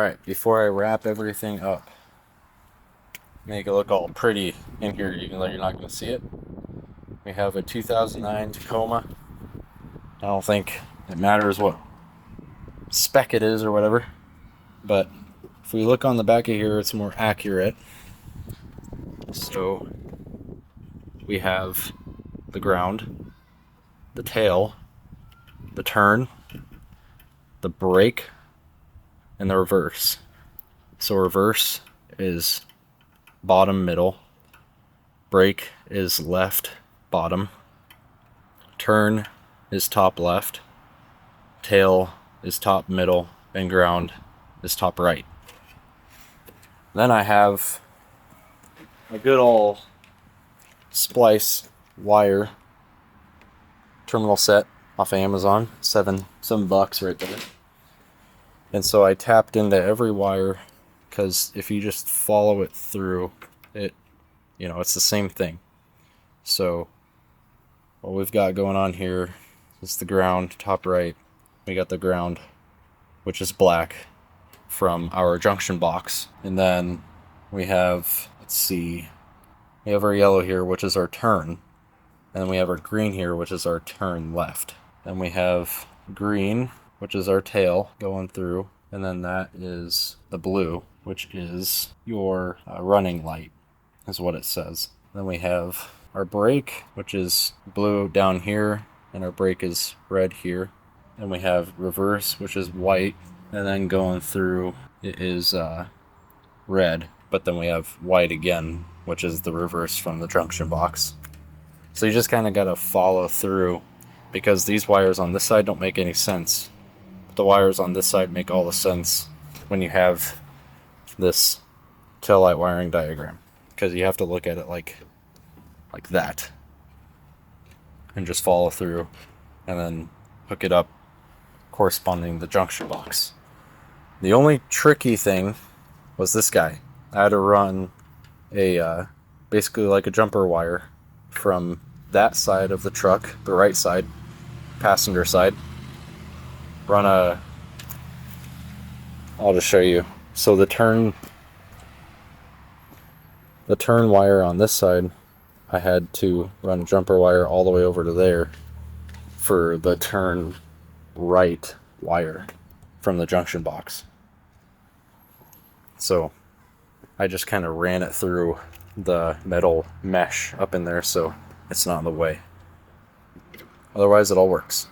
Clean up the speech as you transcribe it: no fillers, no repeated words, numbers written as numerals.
Alright, before I wrap everything up, make it look all pretty in here even though you're not going to see it. We have a 2009 Tacoma. I don't think it matters what spec it is or whatever, but if we look on the back of here, it's more accurate. So we have the ground, the tail, the turn, the brake, and the reverse. So reverse is bottom middle, brake is left bottom, turn is top left, tail is top middle, and ground is top right. Then I have a good old splice wire terminal set off of Amazon, $7 right there. And so I tapped into every wire, because if you just follow it through, it's the same thing. So what we've got going on here is the ground, top right. We got the ground, which is black from our junction box. And then we have, we have our yellow here, which is our turn. And then we have our green here, which is our turn left. Then we have green, which is our tail going through. And then that is the blue, which is your running light, is what it says. Then we have our brake, which is blue down here, and our brake is red here. And we have reverse, which is white, and then going through it is red. But then we have white again, which is the reverse from the junction box. So you just kind of got to follow through, because these wires on this side don't make any sense. But the wires on this side make all the sense when you have this taillight wiring diagram, because you have to look at it like that and just follow through and then hook it up corresponding the junction box. The only tricky thing was this guy. I had to run a basically like a jumper wire from that side of the truck, the right side, passenger side, I'll just show you. So the turn wire on this side, I had to run jumper wire all the way over to there for the turn right wire from the junction box. So I just kind of ran it through the metal mesh up in there so it's not in the way. Otherwise it all works.